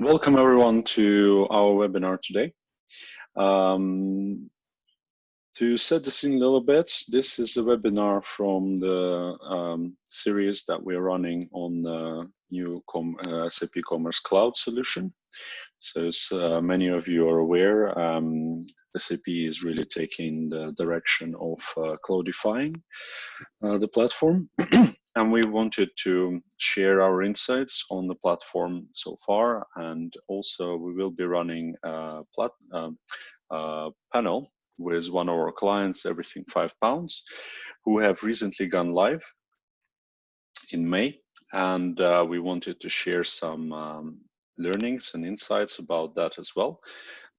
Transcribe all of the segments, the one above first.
Welcome everyone to our webinar today. To set the scene a little bit, this is a webinar from the series that we're running on the new SAP Commerce Cloud solution. So as many of you are aware, SAP is really taking the direction of cloudifying the platform. And we wanted to share our insights on the platform so far, and also we will be running a panel with one of our clients, Everything5Pounds, who have recently gone live in May, and we wanted to share some learnings and insights about that as well.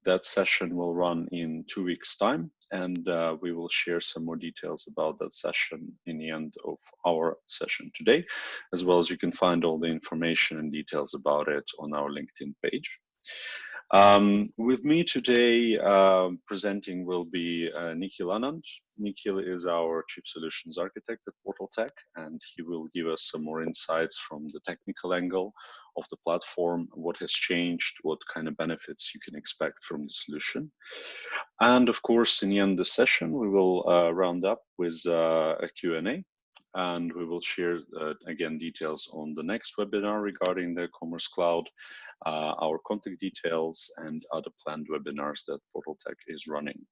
That session will run in 2 weeks' time, and we will share some more details about that session in the end of our session today, as well as you can find all the information and details about it on our LinkedIn page. With me today presenting will be Nikhil Anand. Nikhil is our Chief Solutions Architect at Portaltech, and he will give us some more insights from the technical angle of the platform, what has changed, what kind of benefits you can expect from the solution. And of course, in the end of the session, we will round up with a Q&A, and we will share again details on the next webinar regarding the Commerce Cloud, our contact details, and other planned webinars that Portaltech is running.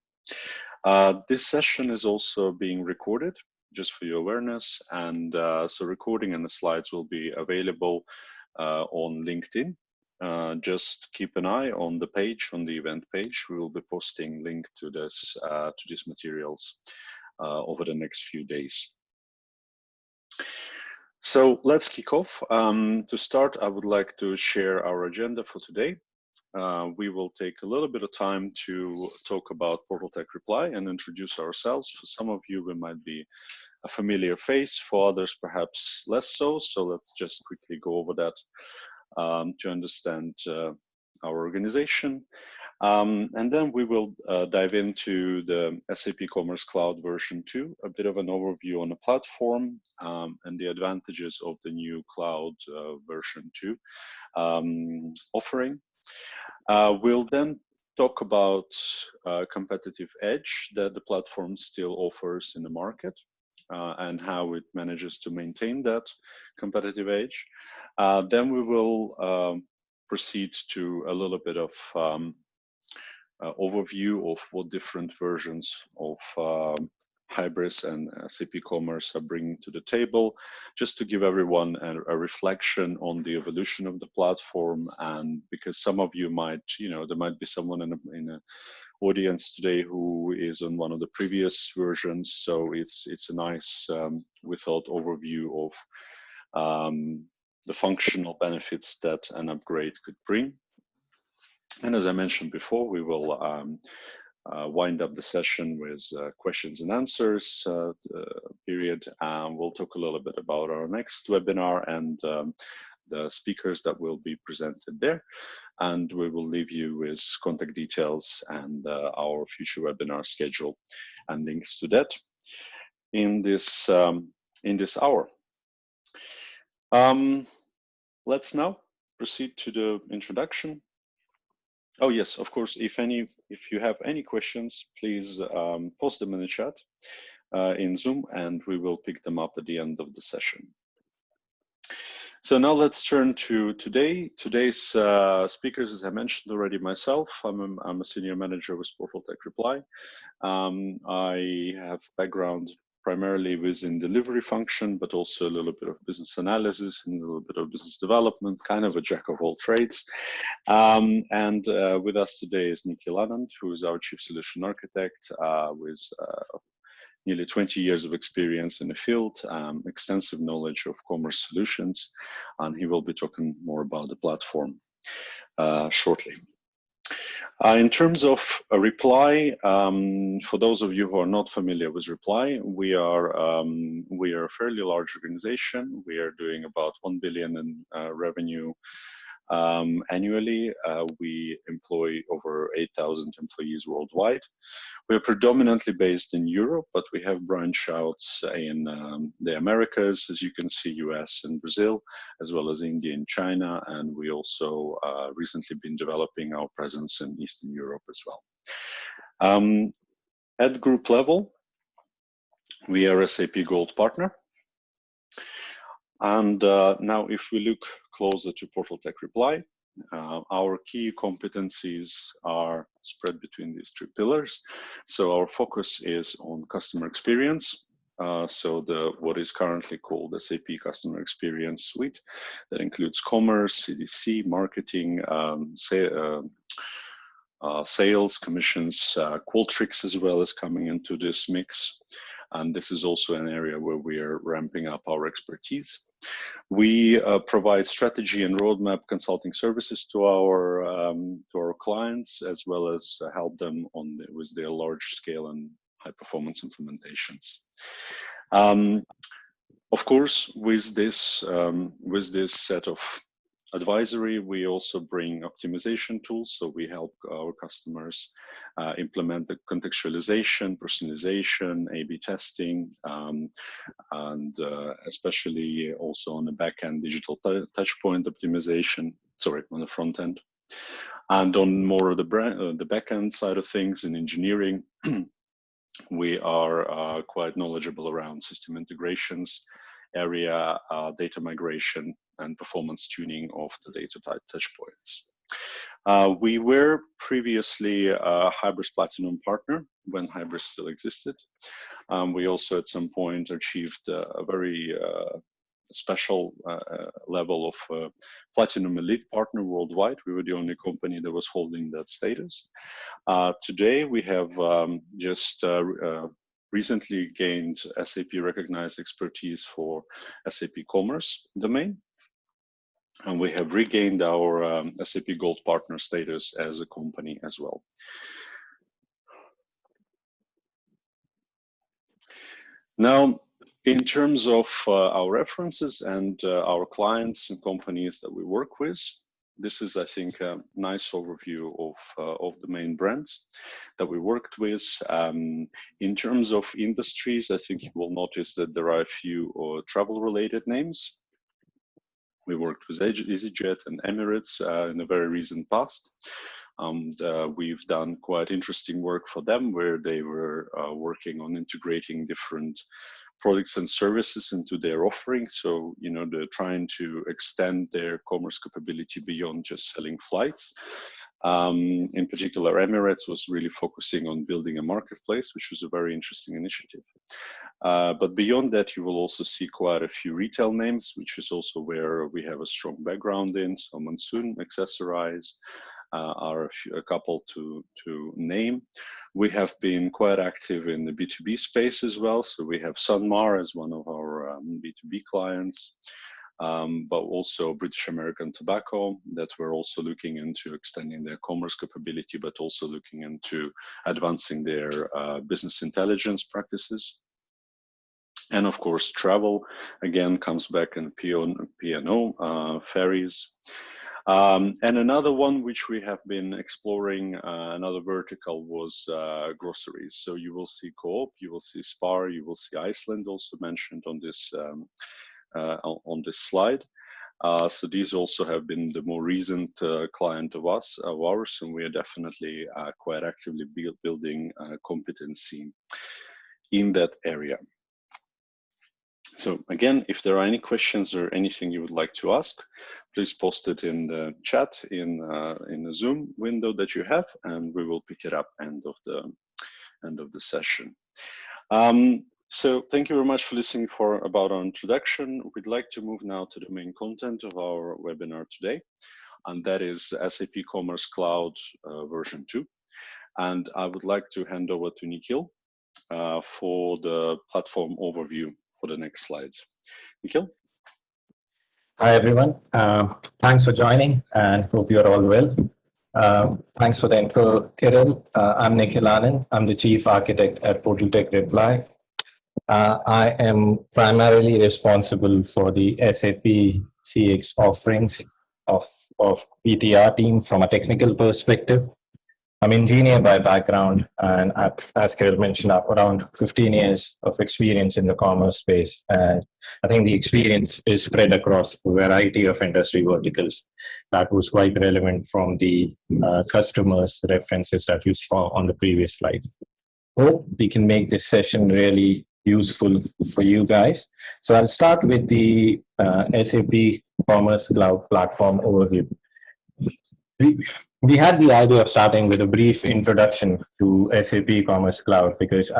This session is also being recorded, just for your awareness, and so recording and the slides will be available on LinkedIn. Just keep an eye on the page, on the event page. We will be posting link to these materials over the next few days. So let's kick off. To start, I would like to share our agenda for today. We will take a little bit of time to talk about Portaltech Reply and introduce ourselves. For some of you, we might be a familiar face, for others perhaps less so. So let's just quickly go over that to understand our organization. And then we will dive into the SAP Commerce Cloud version 2, a bit of an overview on the platform and the advantages of the new cloud version 2 offering. We'll then talk about competitive edge that the platform still offers in the market and how it manages to maintain that competitive edge. Then we will proceed to a little bit of overview of what different versions of Hybris and SAP Commerce are bringing to the table, just to give everyone a reflection on the evolution of the platform. And because some of you might, there might be someone in an audience today who is on one of the previous versions, so it's a nice, we thought, overview of the functional benefits that an upgrade could bring. And as I mentioned before, we will wind up the session with questions and answers period. We'll talk a little bit about our next webinar and the speakers that will be presented there. And we will leave you with contact details and our future webinar schedule and links to that in this hour. Let's now proceed to the introduction. Oh yes, of course, if you have any questions, please post them in the chat in Zoom, and we will pick them up at the end of the session. So now let's turn to today's speakers. As I mentioned already myself, I'm a senior manager with Portaltech Reply. I have background primarily within delivery function, but also a little bit of business analysis and a little bit of business development, kind of a jack of all trades. And with us today is Nikhil Anand, who is our Chief Solution Architect with nearly 20 years of experience in the field, extensive knowledge of commerce solutions, and he will be talking more about the platform shortly. In terms of Reply, for those of you who are not familiar with Reply, we are a fairly large organization. We are doing about 1 billion in revenue annually. We employ over 8,000 employees worldwide. We're predominantly based in Europe, but we have branch outs in the Americas, as you can see, US and Brazil, as well as India and China. And we also recently been developing our presence in Eastern Europe as well. At group level, we are SAP Gold Partner. And now if we look closer to Portaltech Reply, our key competencies are spread between these three pillars. So our focus is on customer experience. So what is currently called SAP Customer Experience Suite, that includes commerce, CDC, marketing, sales, commissions, Qualtrics as well as coming into this mix. And this is also an area where we are ramping up our expertise. We provide strategy and roadmap consulting services to our clients, as well as help them with their large scale and high performance implementations. Of course, with this set of advisory, we also bring optimization tools. So we help our customers implement the contextualization, personalization, A/B testing, and especially also on the back-end digital touchpoint optimization, on the front end. And on more of the back-end side of things in engineering, we are quite knowledgeable around system integrations area, data migration, and performance tuning of the data touchpoints. We were previously a Hybris Platinum partner when Hybris still existed. We also at some point achieved a very special level of Platinum Elite partner worldwide. We were the only company that was holding that status. Today we have just recently gained SAP recognized expertise for SAP Commerce domain. And we have regained our SAP Gold Partner status as a company as well. Now, in terms of our references and our clients and companies that we work with, this is, I think, a nice overview of the main brands that we worked with. In terms of industries, I think you will notice that there are a few travel-related names. We worked with EasyJet and Emirates in the very recent past. We've done quite interesting work for them where they were working on integrating different products and services into their offering. So, they're trying to extend their commerce capability beyond just selling flights. In particular, Emirates was really focusing on building a marketplace, which was a very interesting initiative. But beyond that, you will also see quite a few retail names, which is also where we have a strong background in. So Monsoon, Accessorize are a couple to name. We have been quite active in the B2B space as well. So we have Sunmar as one of our B2B clients, but also British American Tobacco that we're also looking into extending their commerce capability, but also looking into advancing their business intelligence practices. And of course, travel, again, comes back in P&O, ferries. And another one which we have been exploring, another vertical was groceries. So you will see Coop, you will see Spar, you will see Iceland also mentioned on this slide. So these also have been the more recent client of ours, and we are definitely quite actively building competency in that area. So again, if there are any questions or anything you would like to ask, please post it in the chat in the Zoom window that you have, and we will pick it up end of the session. So thank you very much for listening about our introduction. We'd like to move now to the main content of our webinar today, and that is SAP Commerce Cloud version 2. And I would like to hand over to Nikhil for the platform overview for the next slides. Nikhil? Hi, everyone. Thanks for joining and hope you're all well. Thanks for the intro, Kirill. I'm Nikhil Anand. I'm the Chief Architect at Portaltech Reply. I am primarily responsible for the SAP CX offerings of PTR team from a technical perspective. I'm an engineer by background, and as Kirill mentioned, I've around 15 years of experience in the commerce space. And I think the experience is spread across a variety of industry verticals. That was quite relevant from the customers' references that you saw on the previous slide. Hope we can make this session really useful for you guys. So I'll start with the SAP Commerce Cloud platform overview. We had the idea of starting with a brief introduction to SAP Commerce Cloud because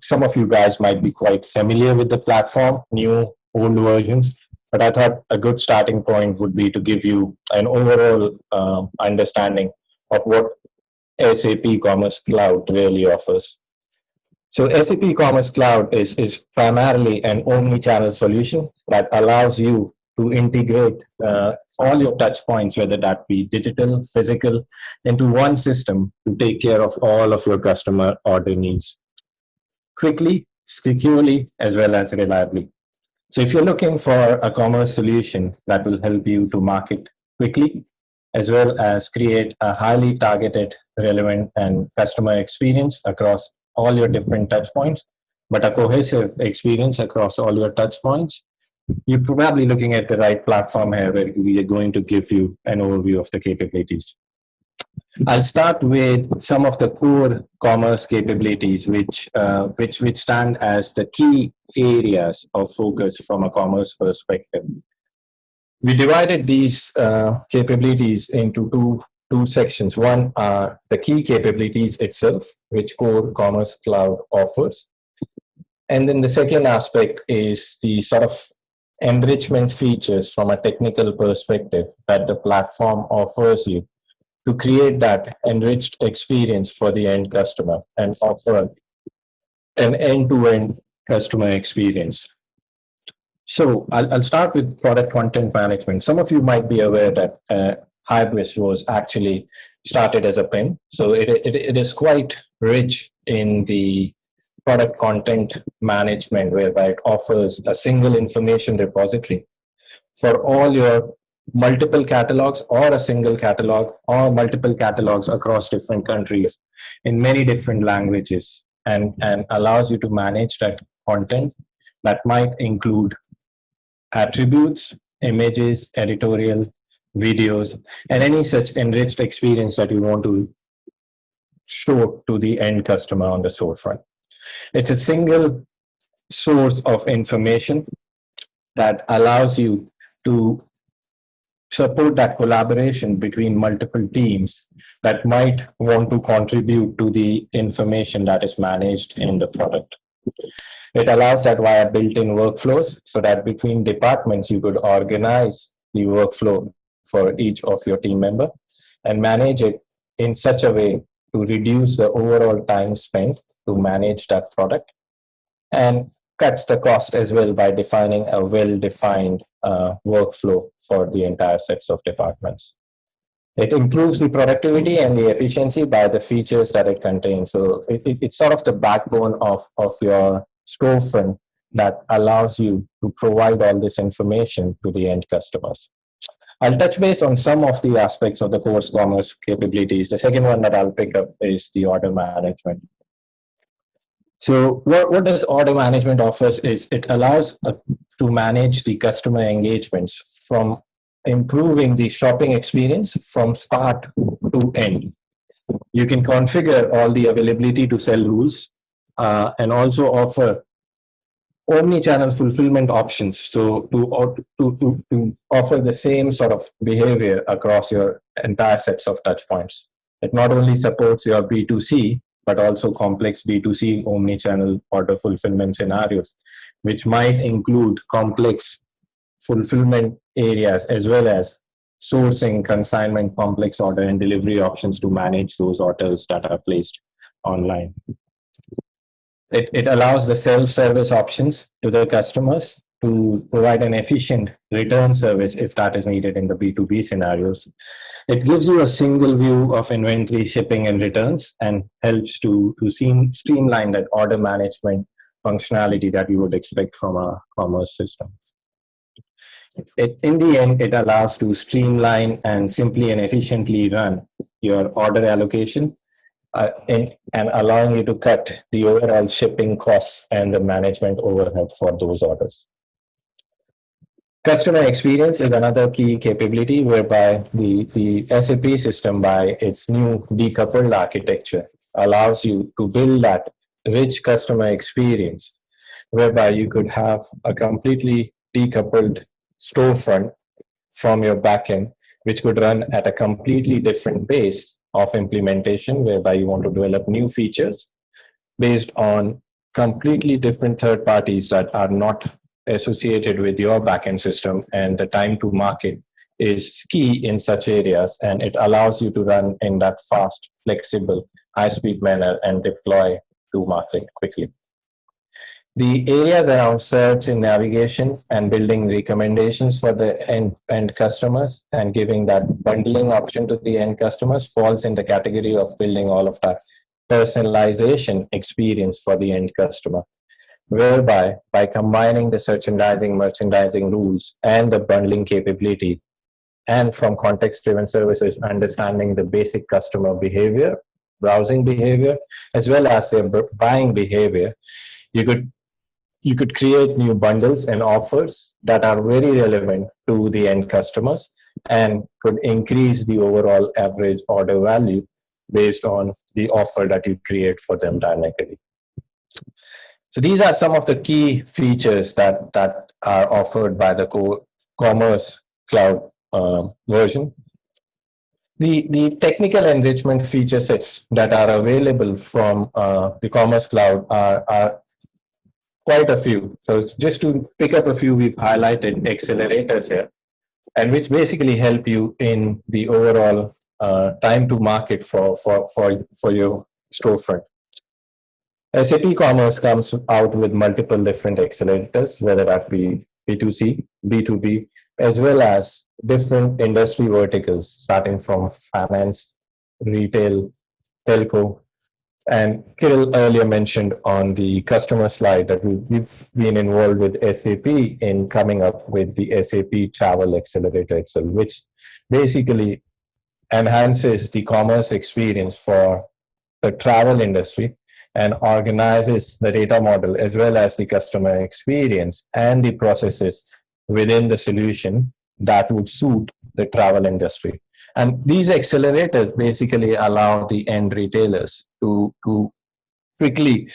some of you guys might be quite familiar with the platform, new, old versions. But I thought a good starting point would be to give you an overall understanding of what SAP Commerce Cloud really offers. So SAP Commerce Cloud is primarily an omni-channel solution that allows you to integrate all your touch points, whether that be digital, physical, into one system to take care of all of your customer order needs quickly, securely, as well as reliably. So if you're looking for a commerce solution that will help you to market quickly, as well as create a highly targeted, relevant, and customer experience across all your different touch points, but a cohesive experience across all your touch points, you're probably looking at the right platform here where we are going to give you an overview of the capabilities. I'll start with some of the core commerce capabilities, which stand as the key areas of focus from a commerce perspective. We divided these capabilities into two sections. One are the key capabilities itself, which Core Commerce Cloud offers. And then the second aspect is the sort of enrichment features from a technical perspective that the platform offers you to create that enriched experience for the end customer and offer an end-to-end customer experience. So I'll start with product content management. Some of you might be aware that Hybris was actually started as a PIM. So it is quite rich in the product content management, whereby it offers a single information repository for all your multiple catalogs or a single catalog or multiple catalogs across different countries in many different languages, and allows you to manage that content that might include attributes, images, editorial, videos, and any such enriched experience that you want to show to the end customer on the storefront. It's a single source of information that allows you to support that collaboration between multiple teams that might want to contribute to the information that is managed in the product. It allows that via built-in workflows, so that between departments you could organize the workflow for each of your team member and manage it in such a way to reduce the overall time spent to manage that product, and cuts the cost as well by defining a well-defined workflow for the entire sets of departments. It improves the productivity and the efficiency by the features that it contains. So it's sort of the backbone of your storefront that allows you to provide all this information to the end customers. I'll touch base on some of the aspects of the core commerce capabilities. The second one that I'll pick up is the order management. So what does order management offers is it allows to manage the customer engagements from improving the shopping experience from start to end. You can configure all the availability to sell rules and also offer omni-channel fulfillment options. So to offer the same sort of behavior across your entire sets of touch points. It not only supports your B2C, but also complex B2C omni-channel order fulfillment scenarios, which might include complex fulfillment areas as well as sourcing, consignment, complex order and delivery options to manage those orders that are placed online. It allows the self-service options to the customers to provide an efficient return service if that is needed in the B2B scenarios. It gives you a single view of inventory, shipping, and returns, and helps to streamline that order management functionality that you would expect from a commerce system. In the end, it allows to streamline and simply and efficiently run your order allocation and allowing you to cut the overall shipping costs and the management overhead for those orders. Customer experience is another key capability whereby the SAP system, by its new decoupled architecture, allows you to build that rich customer experience whereby you could have a completely decoupled storefront from your backend, which could run at a completely different pace of implementation, whereby you want to develop new features based on completely different third parties that are not associated with your backend system, and the time to market is key in such areas, and it allows you to run in that fast, flexible, high-speed manner and deploy to market quickly. The areas around search and navigation and building recommendations for the end customers and giving that bundling option to the end customers falls in the category of building all of that personalization experience for the end customer, whereby by combining the merchandising rules and the bundling capability, and from context-driven services, understanding the basic customer behavior, browsing behavior, as well as their buying behavior, you could create new bundles and offers that are very relevant to the end customers and could increase the overall average order value based on the offer that you create for them dynamically. So these are some of the key features that are offered by the Commerce Cloud version. The technical enrichment feature sets that are available from the Commerce Cloud are quite a few. So just to pick up a few, we've highlighted accelerators here, and which basically help you in the overall time to market for your storefront. SAP Commerce comes out with multiple different accelerators, whether that be B2C, B2B, as well as different industry verticals, starting from finance, retail, telco. And Kirill earlier mentioned on the customer slide that we've been involved with SAP in coming up with the SAP Travel Accelerator Excel, which basically enhances the commerce experience for the travel industry and organizes the data model as well as the customer experience and the processes within the solution that would suit the travel industry. And these accelerators basically allow the end retailers to quickly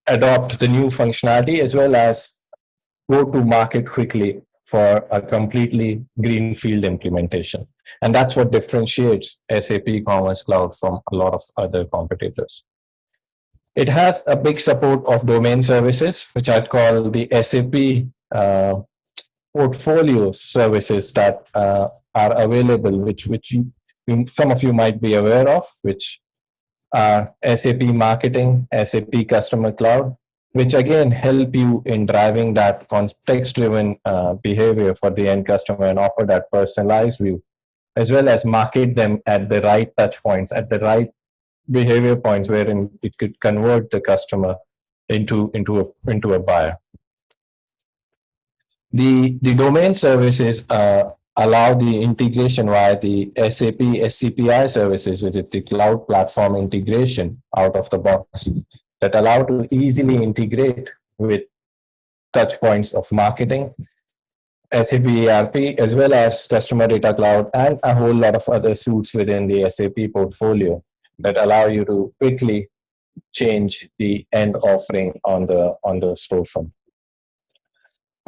adopt the new functionality as well as go to market quickly for a completely greenfield implementation. And that's what differentiates SAP Commerce Cloud from a lot of other competitors. It has a big support of domain services, which I'd call the SAP portfolio services that are available, which some of you might be aware of, which are SAP Marketing, SAP Customer Cloud, which again help you in driving that context-driven behavior for the end customer and offer that personalized view, as well as market them at the right touch points, at the right behavior points wherein it could convert the customer into a buyer. The domain services allow the integration via the SAP SCPI services, which is the cloud platform integration out of the box, that allow to easily integrate with touch points of marketing, SAP ERP, as well as customer data cloud, and a whole lot of other suites within the SAP portfolio that allow you to quickly change the end offering on the storefront.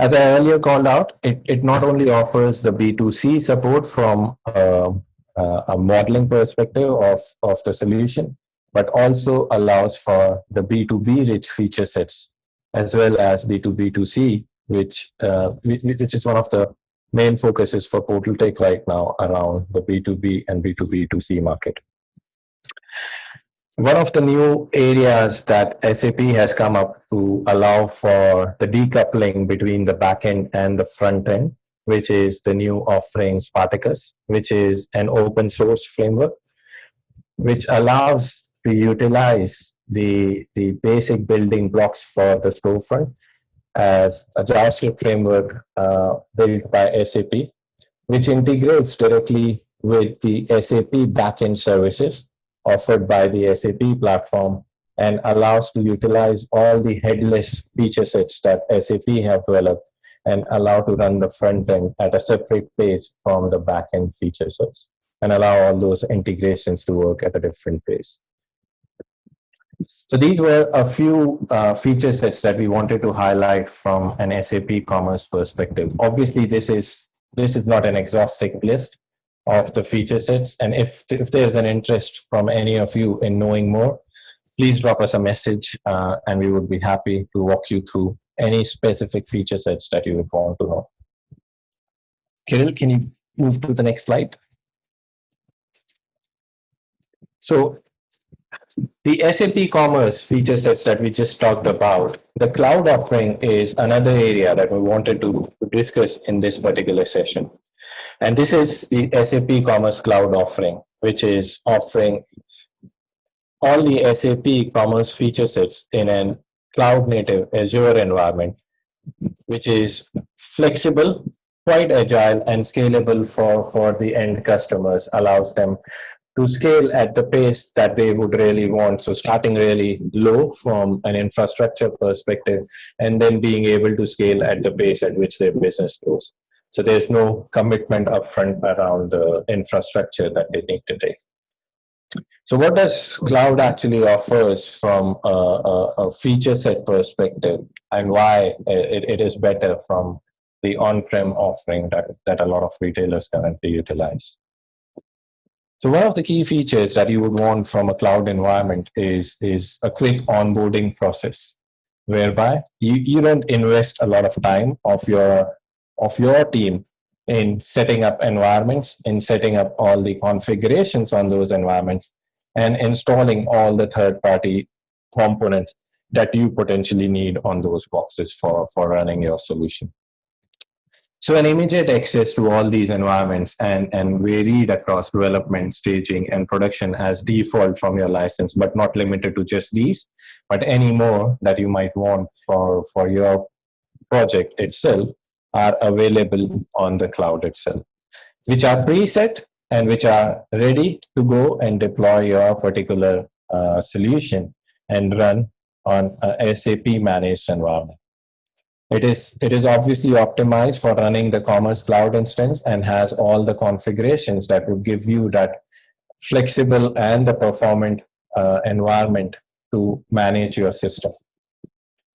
As I earlier called out, it not only offers the B2C support from a modeling perspective of the solution, but also allows for the B2B rich feature sets, as well as B2B2C, which is one of the main focuses for Portaltech right now around the B2B and B2B2C market. One of the new areas that SAP has come up to allow for the decoupling between the backend and the front end, which is the new offering Spartacus, which is an open source framework, which allows to utilize the basic building blocks for the storefront as a JavaScript framework built by SAP, which integrates directly with the SAP backend services offered by the SAP platform and allows to utilize all the headless feature sets that SAP have developed and allow to run the front end at a separate pace from the backend feature sets and allow all those integrations to work at a different pace. So these were a few feature sets that we wanted to highlight from an SAP Commerce perspective. Obviously, this is not an exhaustive list of the feature sets, and if there's an interest from any of you in knowing more, please drop us a message, and we would be happy to walk you through any specific feature sets that you would want to know. Kirill, can you move to the next slide? So the SAP Commerce feature sets that we just talked about, the cloud offering is another area that we wanted to discuss in this particular session. And this is the SAP Commerce Cloud offering, which is offering all the SAP Commerce feature sets in a cloud native Azure environment, which is flexible, quite agile, and scalable for the end customers, allows them to scale at the pace that they would really want. So starting really low from an infrastructure perspective, and then being able to scale at the pace at which their business grows. So there's no commitment upfront around the infrastructure that they need to take. So what does cloud actually offers from a feature set perspective, and why it is better from the on-prem offering that a lot of retailers currently utilize? So one of the key features that you would want from a cloud environment is a quick onboarding process, whereby you don't invest a lot of time of your team in setting up environments, in setting up all the configurations on those environments, and installing all the third-party components that you potentially need on those boxes for running your solution. So an immediate access to all these environments and varied across development, staging, and production as default from your license, but not limited to just these, but any more that you might want for your project itself are available on the cloud itself, which are preset and which are ready to go and deploy your particular solution and run on a SAP managed environment. It is obviously optimized for running the Commerce Cloud instance and has all the configurations that would give you that flexible and the performant environment to manage your system.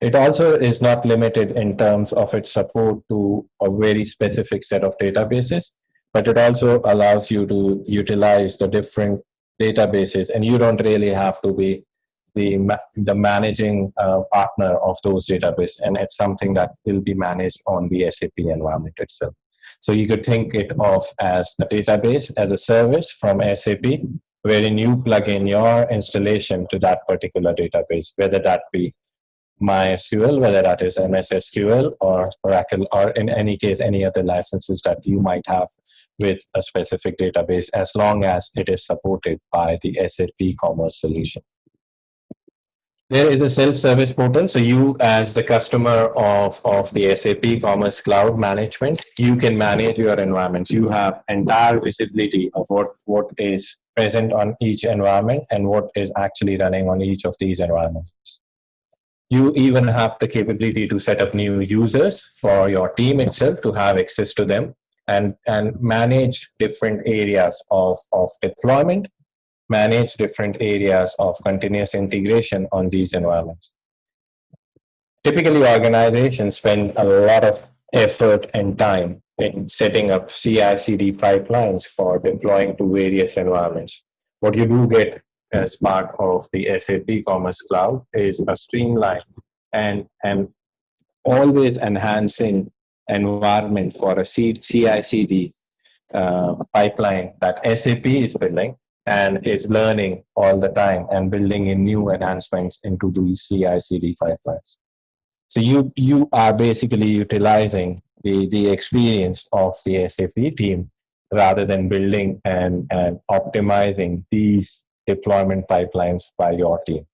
It also is not limited in terms of its support to a very specific set of databases, but it also allows you to utilize the different databases, and you don't really have to be the managing partner of those databases, and it's something that will be managed on the SAP environment itself. So you could think it of as a database as a service from SAP, wherein you plug in your installation to that particular database, whether that be MySQL, whether that is MS SQL or Oracle, or in any case, any other licenses that you might have with a specific database, as long as it is supported by the SAP Commerce solution. There is a self-service portal. So you, as the customer of the SAP Commerce Cloud Management, you can manage your environments. You have entire visibility of what is present on each environment and what is actually running on each of these environments. You even have the capability to set up new users for your team itself to have access to them and manage different areas of deployment, manage different areas of continuous integration on these environments. Typically, organizations spend a lot of effort and time in setting up CI/CD pipelines for deploying to various environments. What you do get as part of the SAP Commerce Cloud is a streamlined and always enhancing environment for a CI/CD pipeline that SAP is building and is learning all the time and building in new enhancements into these CI/CD pipelines. So you are basically utilizing the experience of the SAP team rather than building and optimizing these deployment pipelines by your team.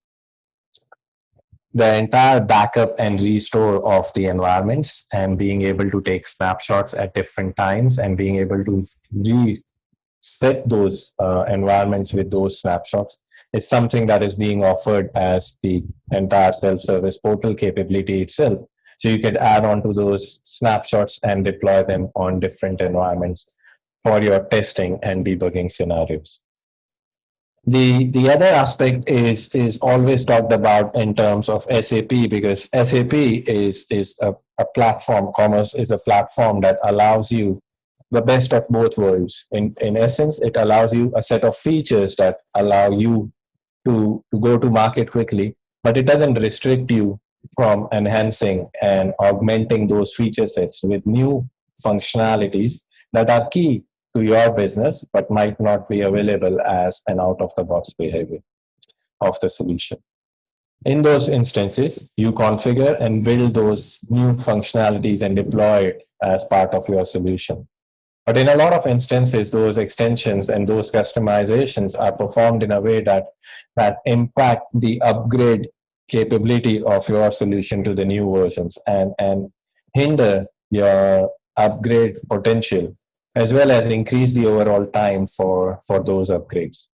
the entire backup and restore of the environments, and being able to take snapshots at different times, and being able to reset those environments with those snapshots is something that is being offered as the entire self-service portal capability itself. So you could add on to those snapshots and deploy them on different environments for your testing and debugging scenarios. The other aspect is always talked about in terms of SAP, because SAP is a platform. Commerce is a platform that allows you the best of both worlds. In essence, it allows you a set of features that allow you to go to market quickly, but it doesn't restrict you from enhancing and augmenting those feature sets with new functionalities that are key to your business, but might not be available as an out-of-the-box behavior of the solution. In those instances, you configure and build those new functionalities and deploy it as part of your solution. But in a lot of instances, those extensions and those customizations are performed in a way that impact the upgrade capability of your solution to the new versions, and hinder your upgrade potential, as well as increase the overall time for those upgrades.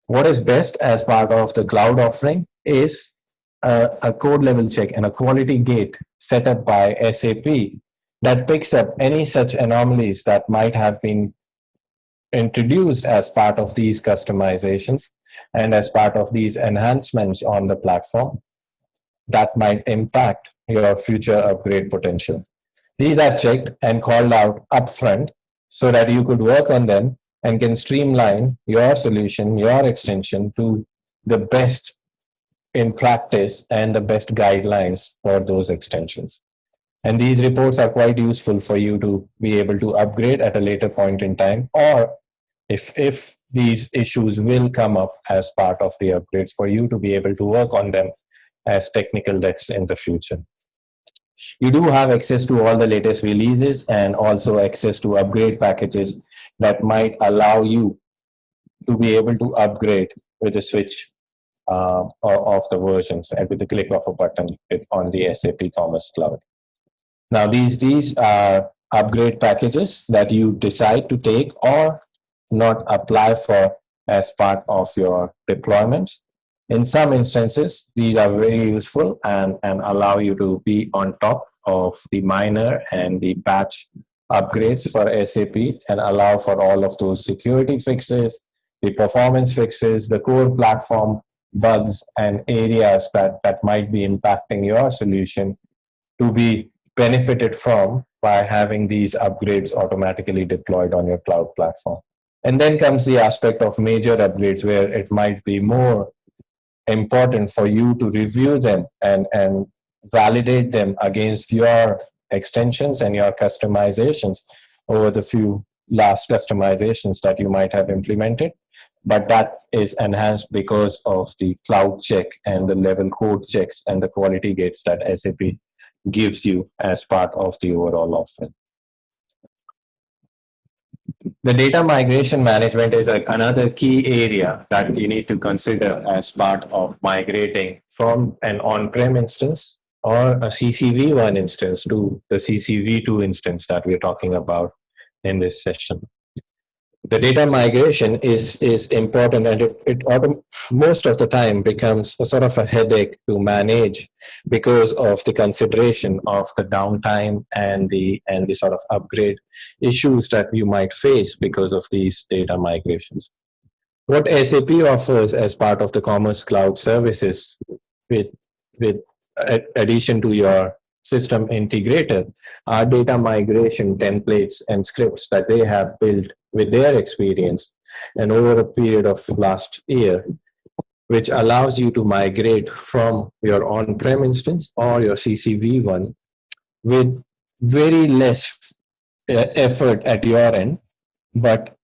What is best as part of the cloud offering is a code level check and a quality gate set up by SAP that picks up any such anomalies that might have been introduced as part of these customizations and as part of these enhancements on the platform that might impact your future upgrade potential. These are checked and called out upfront so that you could work on them and can streamline your solution, your extension to the best in practice and the best guidelines for those extensions. And these reports are quite useful for you to be able to upgrade at a later point in time, or if these issues will come up as part of the upgrades, for you to be able to work on them as technical debts in the future. You do have access to all the latest releases and also access to upgrade packages that might allow you to be able to upgrade with a switch of the versions and with the click of a button on the SAP Commerce Cloud. Now, these are upgrade packages that you decide to take or not apply for as part of your deployments. In some instances, these are very useful and allow you to be on top of the minor and the batch upgrades for SAP and allow for all of those security fixes, the performance fixes, the core platform bugs and areas that might be impacting your solution to be benefited from by having these upgrades automatically deployed on your cloud platform. And then comes the aspect of major upgrades, where it might be more important for you to review them and validate them against your extensions and your customizations over the few last customizations that you might have implemented. But that is enhanced because of the cloud check and the level code checks and the quality gates that SAP gives you as part of the overall offering. The data migration management is another key area that you need to consider as part of migrating from an on-prem instance or a CCV1 instance to the CCV2 instance that we're talking about in this session. The data migration is important, and it most of the time becomes a sort of a headache to manage because of the consideration of the downtime and the sort of upgrade issues that you might face because of these data migrations. What SAP offers as part of the Commerce Cloud services, with addition to your system integrator, are data migration templates and scripts that they have built with their experience and over a period of last year, which allows you to migrate from your on-prem instance or your CCV1 with very less effort at your end, but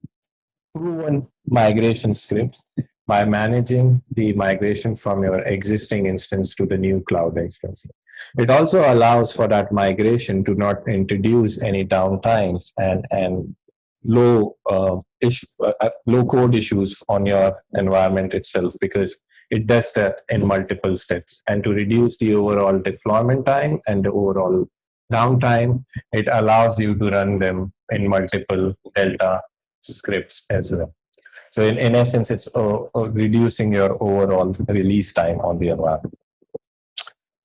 proven migration scripts by managing the migration from your existing instance to the new cloud instance. It also allows for that migration to not introduce any downtimes and low code issues on your environment itself, because it does that in multiple steps. And to reduce the overall deployment time and the overall downtime, it allows you to run them in multiple Delta scripts as well. So in essence, it's reducing your overall release time on the environment.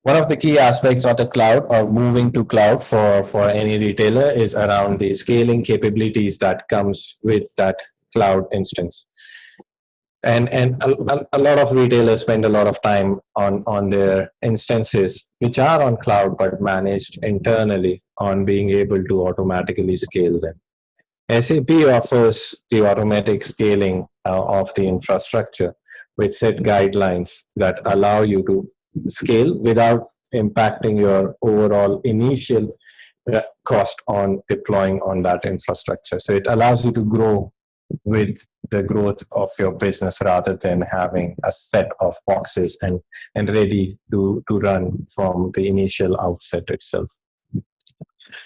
One of the key aspects of the cloud or moving to cloud for any retailer is around the scaling capabilities that comes with that cloud instance. And a lot of retailers spend a lot of time on their instances, which are on cloud but managed internally, on being able to automatically scale them. SAP offers the automatic scaling of the infrastructure with set guidelines that allow you to scale without impacting your overall initial cost on deploying on that infrastructure. So it allows you to grow with the growth of your business rather than having a set of boxes and ready to run from the initial outset itself.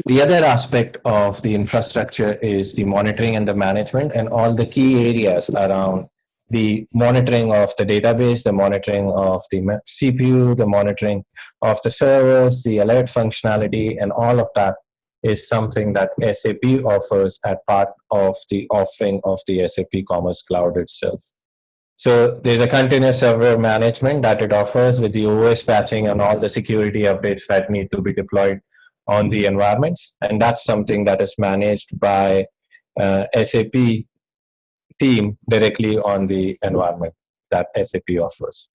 The other aspect of the infrastructure is the monitoring and the management and all the key areas around the monitoring of the database, the monitoring of the CPU, the monitoring of the servers, the alert functionality, and all of that is something that SAP offers as part of the offering of the SAP Commerce Cloud itself. So there's a continuous server management that it offers with the OS patching and all the security updates that need to be deployed on the environments. And that's something that is managed by SAP team directly on the environment that SAP offers.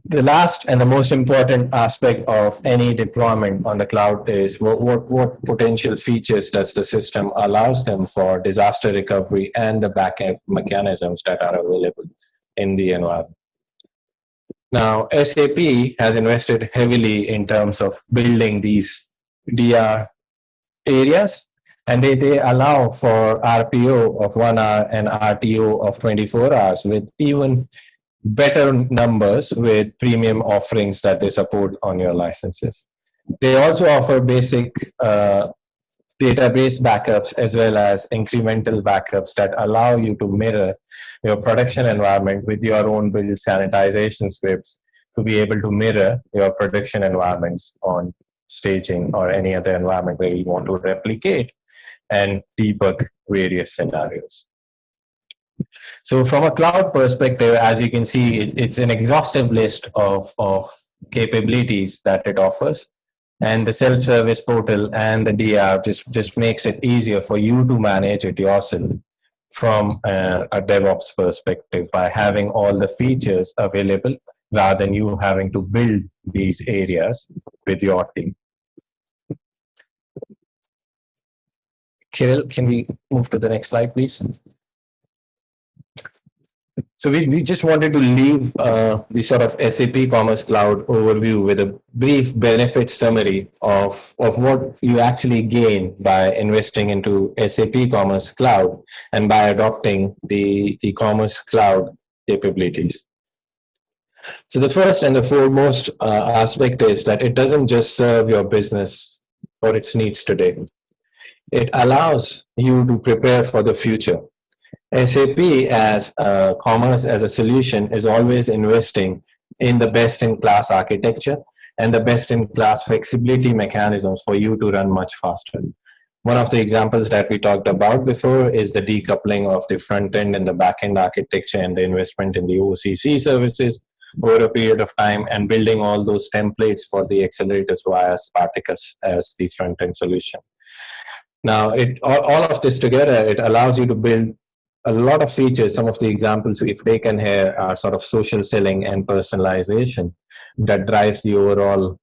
The last and the most important aspect of any deployment on the cloud is what potential features does the system allows them for disaster recovery and the backend mechanisms that are available in the environment. Now, SAP has invested heavily in terms of building these DR areas, and they allow for RPO of 1 hour and RTO of 24 hours with even better numbers with premium offerings that they support on your licenses. They also offer basic database backups as well as incremental backups that allow you to mirror your production environment with your own built sanitization scripts to be able to mirror your production environments on staging or any other environment where you want to replicate and debug various scenarios. So from a cloud perspective, as you can see, it's an exhaustive list of capabilities that it offers. And the self-service portal and the DR just makes it easier for you to manage it yourself from a DevOps perspective by having all the features available rather than you having to build these areas with your team. Kirill, can we move to the next slide, please? So we just wanted to leave the sort of SAP Commerce Cloud overview with a brief benefit summary of what you actually gain by investing into SAP Commerce Cloud and by adopting the Commerce Cloud capabilities. So the first and the foremost aspect is that it doesn't just serve your business or its needs today. It allows you to prepare for the future. SAP as commerce as a solution is always investing in the best-in-class architecture and the best-in-class flexibility mechanisms for you to run much faster. One of the examples that we talked about before is the decoupling of the front-end and the back-end architecture and the investment in the OCC services over a period of time and building all those templates for the accelerators via Spartacus as the front-end solution. Now, all of this together, it allows you to build a lot of features. Some of the examples we've taken here are sort of social selling and personalization that drives the overall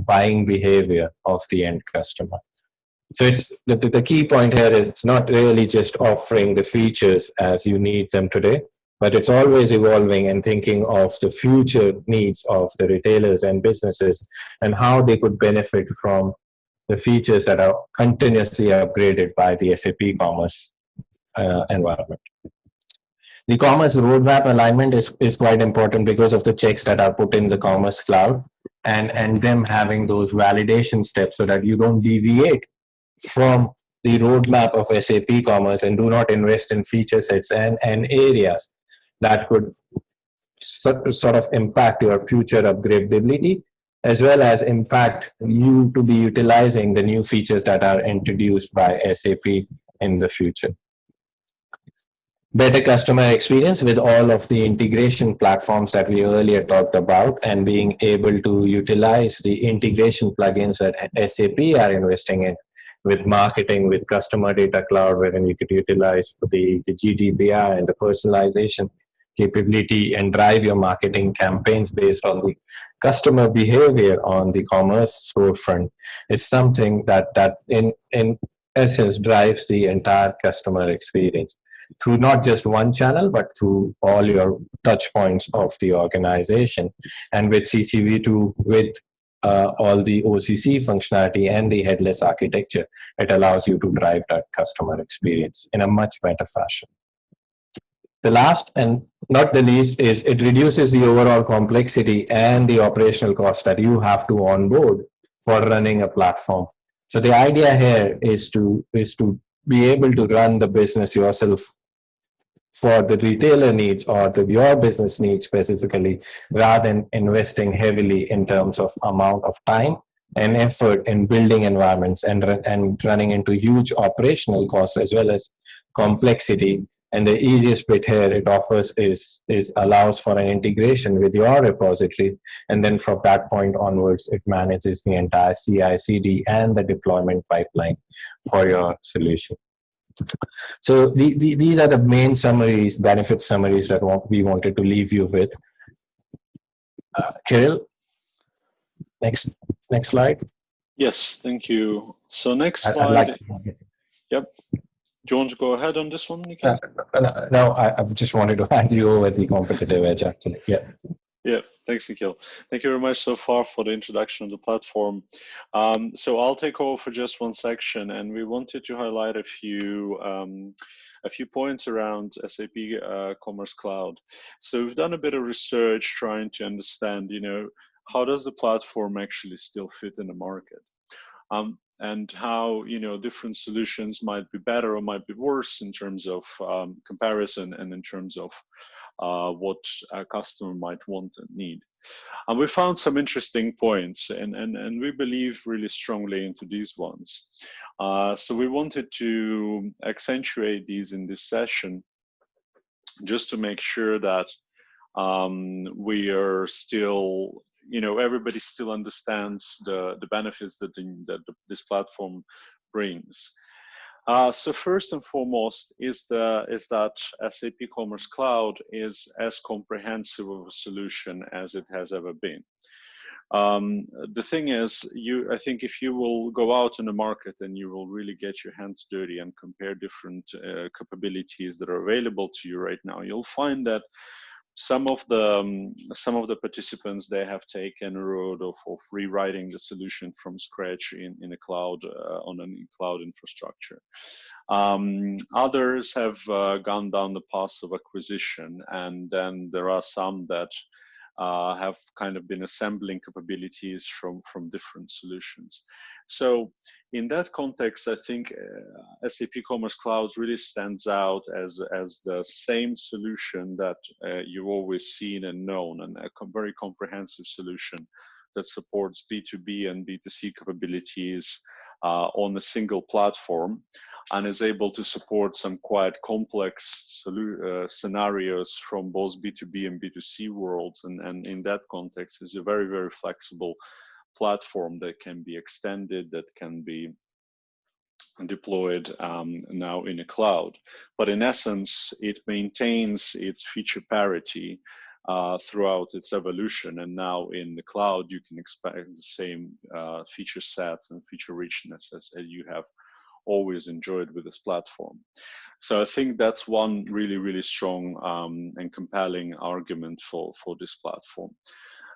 buying behavior of the end customer. So it's the key point here is it's not really just offering the features as you need them today, but it's always evolving and thinking of the future needs of the retailers and businesses and how they could benefit from the features that are continuously upgraded by the SAP Commerce environment. The commerce roadmap alignment is quite important because of the checks that are put in the Commerce Cloud and them having those validation steps so that you don't deviate from the roadmap of SAP Commerce and do not invest in feature sets and areas that could sort of impact your future upgradability, as well as impact you to be utilizing the new features that are introduced by SAP in the future. Better customer experience with all of the integration platforms that we earlier talked about, and being able to utilize the integration plugins that SAP are investing in with marketing, with customer data cloud, wherein you could utilize the GDPR and the personalization capability and drive your marketing campaigns based on the customer behavior on the commerce storefront is something that in essence drives the entire customer experience through not just one channel, but through all your touch points of the organization. And with CCV2, with all the OCC functionality and the headless architecture, it allows you to drive that customer experience in a much better fashion. The last and not the least is it reduces the overall complexity and the operational cost that you have to onboard for running a platform. So the idea here is to be able to run the business yourself for the retailer needs or your business needs specifically, rather than investing heavily in terms of amount of time and effort in building environments and running into huge operational costs as well as complexity. And the easiest bit here it offers is allows for an integration with your repository, and then from that point onwards it manages the entire CI/CD and the deployment pipeline for your solution. So these are the main summaries, benefit summaries that we wanted to leave you with. Kirill, next slide. Yes, thank you. So next slide. Yep. Do you want to go ahead on this one, Nikhil? No, I just wanted to hand you over the competitive edge, actually. Yeah. Yeah, thanks, Nikhil. Thank you very much so far for the introduction of the platform. So I'll take over for just one section, and we wanted to highlight a few points around SAP Commerce Cloud. So we've done a bit of research trying to understand, how does the platform actually still fit in the market? And how different solutions might be better or might be worse in terms of comparison and in terms of what a customer might want and need. And we found some interesting points, and we believe really strongly into these ones. So we wanted to accentuate these in this session just to make sure that we are still, everybody still understands the benefits that this platform brings. So first and foremost is that SAP Commerce Cloud is as comprehensive of a solution as it has ever been. The thing is, I think if you will go out in the market and you will really get your hands dirty and compare different capabilities that are available to you right now, you'll find that some of the participants, they have taken a road of rewriting the solution from scratch in a cloud on a cloud infrastructure. Others have gone down the path of acquisition, and then there are some that have kind of been assembling capabilities from different solutions. So in that context, I think SAP Commerce Cloud really stands out as the same solution that you've always seen and known, and a very comprehensive solution that supports B2B and B2C capabilities on a single platform, and is able to support some quite complex scenarios from both B2B and B2C worlds. And in that context, is a very, very flexible platform that can be extended, that can be deployed now in a cloud. But in essence, it maintains its feature parity throughout its evolution. And now in the cloud, you can expect the same feature sets and feature richness as you have always enjoyed with this platform. So I think that's one really, really strong and compelling argument for this platform.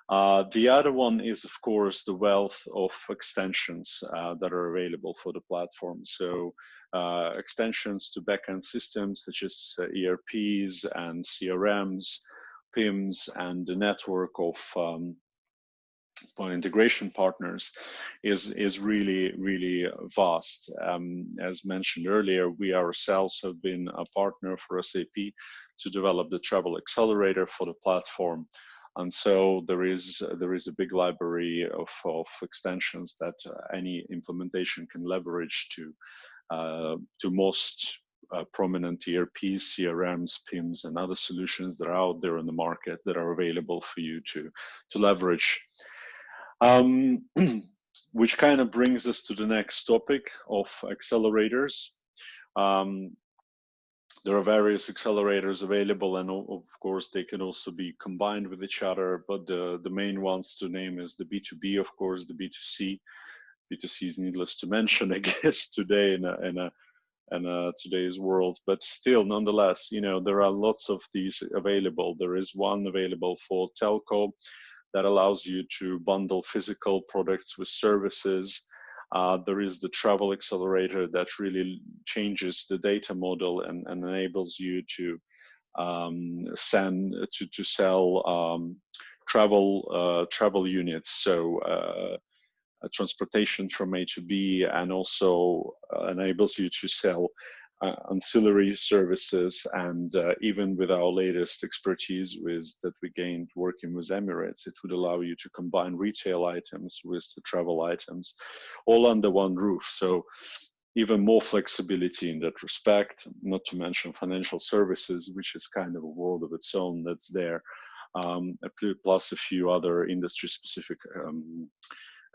The other one is, of course, the wealth of extensions that are available for the platform. So extensions to backend systems such as ERPs and CRMs, PIMs, and the network of integration partners is really vast. As mentioned earlier, we ourselves have been a partner for SAP to develop the travel accelerator for the platform, and so there is a big library of extensions that any implementation can leverage to most prominent ERPs, CRMs, PIMs, and other solutions that are out there in the market that are available for you to leverage. Which kind of brings us to the next topic of accelerators. There are various accelerators available, and of course they can also be combined with each other, but the main ones to name is the B2B, of course, the B2C. B2C is needless to mention, I guess, today in today's world, but still, nonetheless, there are lots of these available. There is one available for telco that allows you to bundle physical products with services. There is the travel accelerator that really changes the data model and enables you to sell travel units. So transportation from A to B, and also enables you to sell ancillary services. And even with our latest expertise that we gained working with Emirates, it would allow you to combine retail items with the travel items all under one roof. So even more flexibility in that respect, not to mention financial services, which is kind of a world of its own that's there, plus a few other industry specific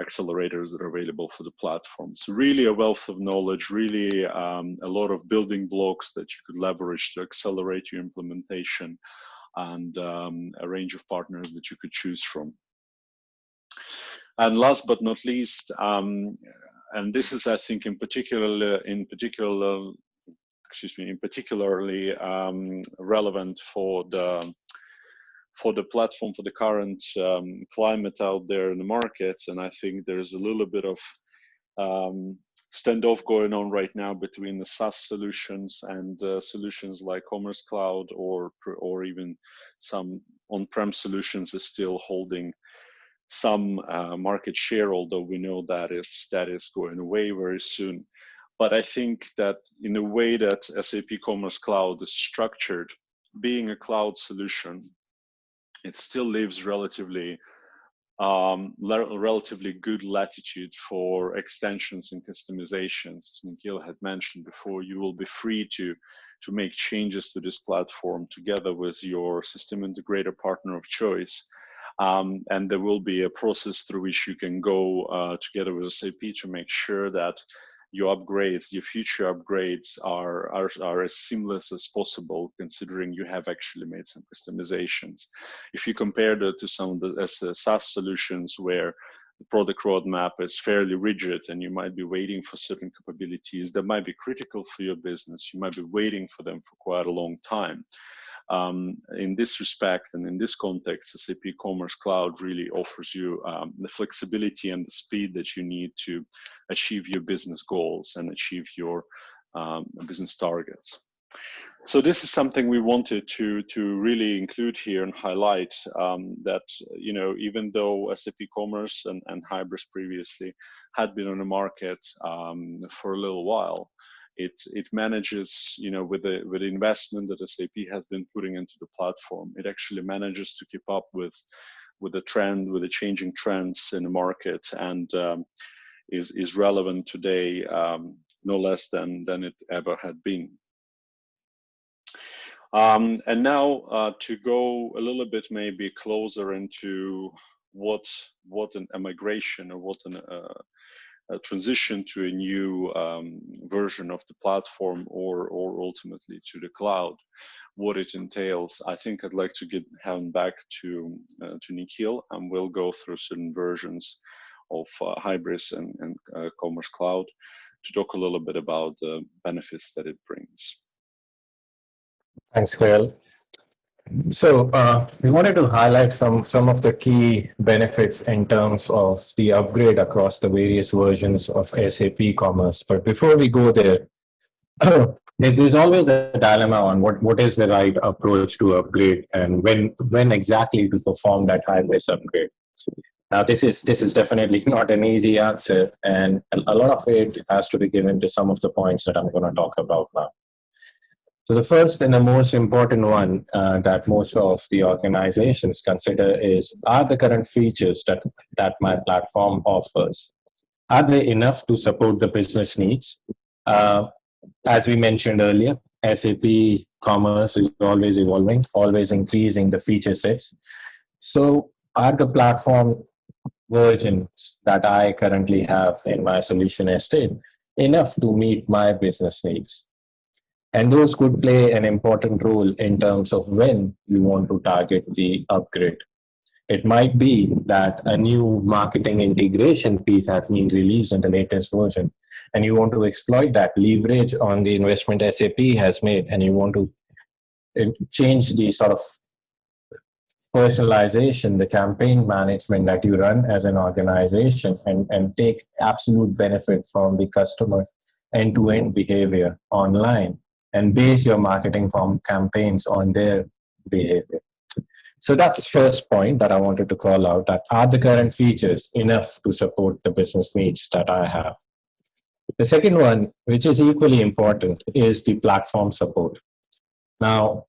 accelerators that are available for the platform. So really a wealth of knowledge, really a lot of building blocks that you could leverage to accelerate your implementation, and a range of partners that you could choose from. And last but not least, and this is, I think, particularly relevant for the platform, for the current climate out there in the market. And I think there's a little bit of standoff going on right now between the SaaS solutions and solutions like Commerce Cloud, or even some on-prem solutions is still holding some market share, although we know that is going away very soon. But I think that in the way that SAP Commerce Cloud is structured, being a cloud solution, it still leaves relatively good latitude for extensions and customizations. As Nikhil had mentioned before, you will be free to make changes to this platform together with your system integrator partner of choice. And there will be a process through which you can go together with SAP to make sure that your upgrades, your future upgrades are as seamless as possible, considering you have actually made some customizations. If you compare that to some of the SaaS solutions where the product roadmap is fairly rigid and you might be waiting for certain capabilities that might be critical for your business, you might be waiting for them for quite a long time. In this respect and in this context, SAP Commerce Cloud really offers you the flexibility and the speed that you need to achieve your business goals and achieve your business targets. So this is something we wanted to really include here and highlight, that even though SAP Commerce and Hybris previously had been on the market for a little while, it manages, with the investment that SAP has been putting into the platform, it actually manages to keep up with the trend, with the changing trends in the market, and is relevant today no less than it ever had been. And now to go a little bit maybe closer into what a migration, or what a transition to a new version of the platform, or ultimately to the cloud, what it entails. I think I'd like to hand back to Nikhil, and we'll go through certain versions of Hybris and Commerce Cloud to talk a little bit about the benefits that it brings. Thanks, Kirill. So we wanted to highlight some of the key benefits in terms of the upgrade across the various versions of SAP Commerce. But before we go there, there's always a dilemma on what is the right approach to upgrade, and when exactly to perform that Hybris upgrade. Now, this is definitely not an easy answer, and a lot of it has to be given to some of the points that I'm going to talk about now. So the first and the most important one that most of the organizations consider is, are the current features that my platform offers, are they enough to support the business needs? As we mentioned earlier, SAP Commerce is always evolving, always increasing the feature sets. So are the platform versions that I currently have in my solution estate enough to meet my business needs? And those could play an important role in terms of when you want to target the upgrade. It might be that a new marketing integration piece has been released in the latest version, and you want to exploit that leverage on the investment SAP has made, and you want to change the sort of personalization, the campaign management that you run as an organization, and take absolute benefit from the customer end-to-end behavior online and base your marketing campaigns on their behavior. So that's the first point that I wanted to call out, that are the current features enough to support the business needs that I have? The second one, which is equally important, is the platform support. Now,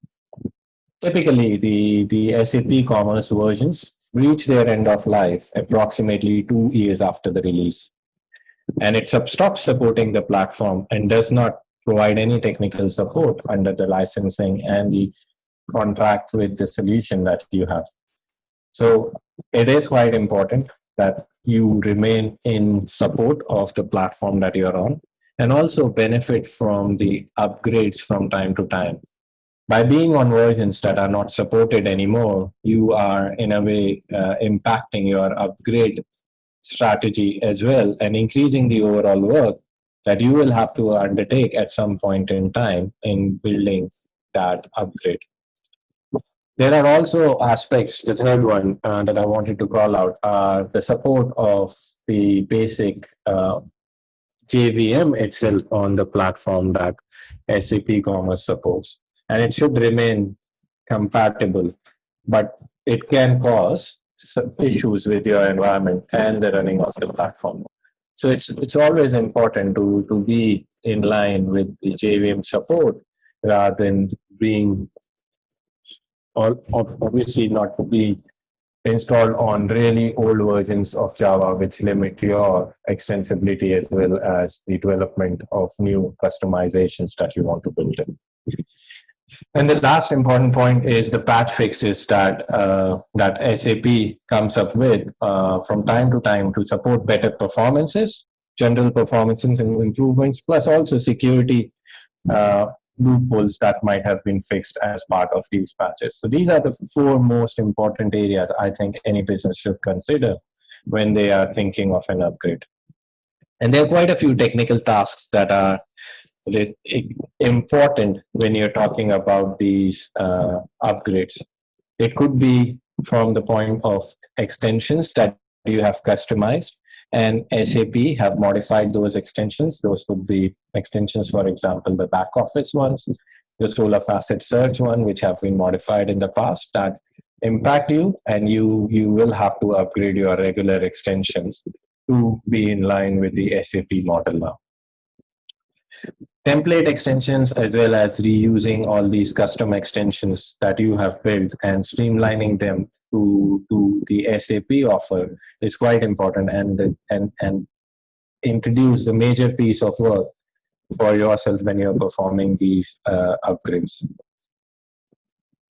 typically, the SAP Commerce versions reach their end of life approximately 2 years after the release. And it stops supporting the platform and does not provide any technical support under the licensing and the contract with the solution that you have. So it is quite important that you remain in support of the platform that you're on and also benefit from the upgrades from time to time. By being on versions that are not supported anymore, you are in a way impacting your upgrade strategy as well and increasing the overall work that you will have to undertake at some point in time in building that upgrade. There are also aspects, the third one that I wanted to call out, are the support of the basic JVM itself on the platform that SAP Commerce supports. And it should remain compatible, but it can cause some issues with your environment and the running of the platform. So it's always important to be in line with the JVM support rather than being, or obviously not to be installed on really old versions of Java, which limit your extensibility as well as the development of new customizations that you want to build in. And the last important point is the patch fixes that SAP comes up with from time to time to support better performances, general performances and improvements, plus also security loopholes that might have been fixed as part of these patches. So these are the four most important areas I think any business should consider when they are thinking of an upgrade. And there are quite a few technical tasks that are important when you're talking about these upgrades. It could be from the point of extensions that you have customized and SAP have modified those extensions. Those could be extensions, for example, the back office ones, the solar facet search one, which have been modified in the past that impact you, and you will have to upgrade your regular extensions to be in line with the SAP model now. Template extensions, as well as reusing all these custom extensions that you have built and streamlining them to the SAP offer is quite important, and introduce the major piece of work for yourself when you're performing these upgrades.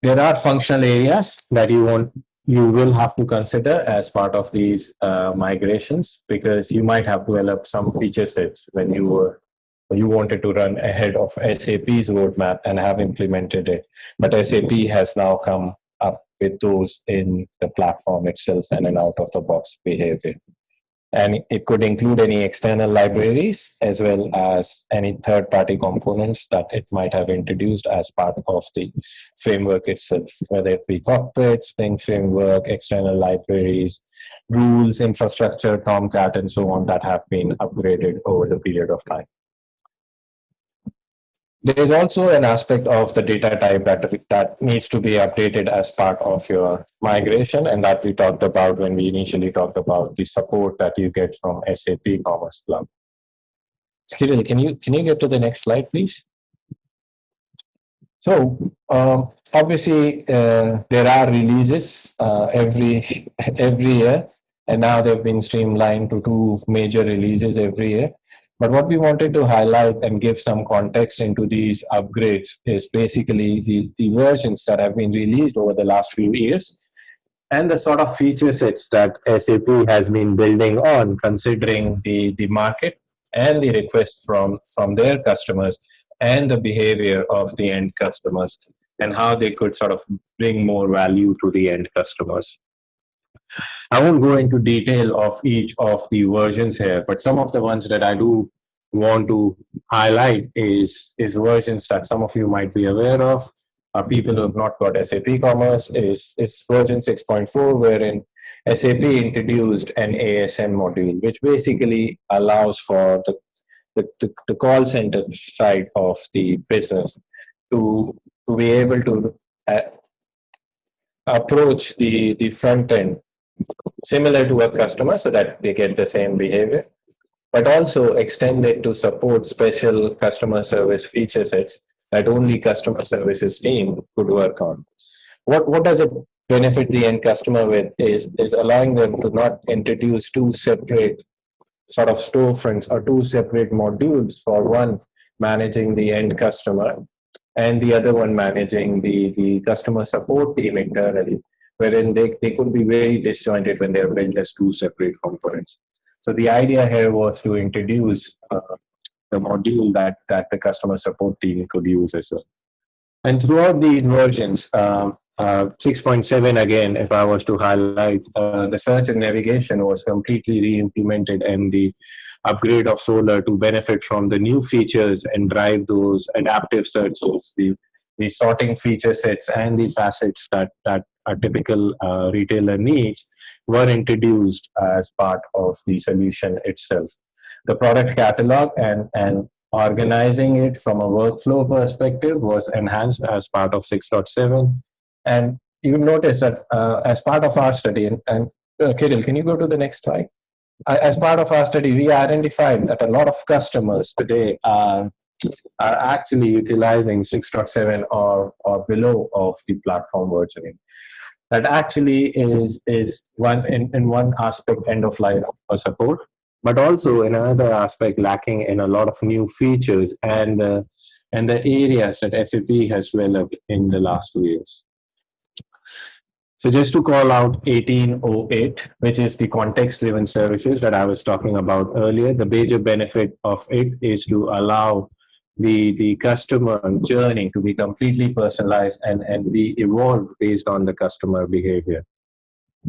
There are functional areas that you will have to consider as part of these migrations, because you might have developed some feature sets when you wanted to run ahead of SAP's roadmap and have implemented it. But SAP has now come up with those in the platform itself and an out-of-the-box behavior. And it could include any external libraries as well as any third-party components that it might have introduced as part of the framework itself, whether it be cockpit, Spring framework, external libraries, rules, infrastructure, Tomcat, and so on that have been upgraded over the period of time. There's also an aspect of the data type that needs to be updated as part of your migration, and that we talked about when we initially talked about the support that you get from SAP Commerce Cloud. Kirill, can you get to the next slide, please? So obviously there are releases every year, and now they've been streamlined to 2 major releases every year. But what we wanted to highlight and give some context into these upgrades is basically the versions that have been released over the last few years and the sort of feature sets that SAP has been building on, considering the market and the requests from their customers and the behavior of the end customers and how they could sort of bring more value to the end customers. I won't go into detail of each of the versions here, but some of the ones that I do want to highlight is versions that some of you might be aware of. People who have not got SAP Commerce is version 6.4, wherein SAP introduced an ASM module, which basically allows for the call center side of the business to be able to uh, approach the front end similar to a customer so that they get the same behavior, but also extend it to support special customer service feature sets that only customer services team could work on. What does it benefit the end customer with is allowing them to not introduce 2 separate sort of storefronts or 2 separate modules, for one managing the end customer and the other one managing the customer support team internally, wherein they could be very disjointed when they're built as 2 separate components. So the idea here was to introduce the module that the customer support team could use as well. And throughout these versions, 6.7 again, if I was to highlight, the search and navigation was completely re-implemented, and the upgrade of Solar to benefit from the new features and drive those adaptive search tools, the sorting feature sets and the facets that a typical retailer needs were introduced as part of the solution itself. The product catalog and organizing it from a workflow perspective was enhanced as part of 6.7. And you notice that as part of our study, and Kirill, can you go to the next slide? As part of our study, we identified that a lot of customers today are actually utilizing 6.7 or below of the platform versioning. That actually is one in one aspect end of life support, but also in another aspect lacking in a lot of new features and the areas that SAP has developed in the last 2 years. So just to call out 1808, which is the context-driven services that I was talking about earlier, the major benefit of it is to allow the customer journey to be completely personalized and be evolved based on the customer behavior.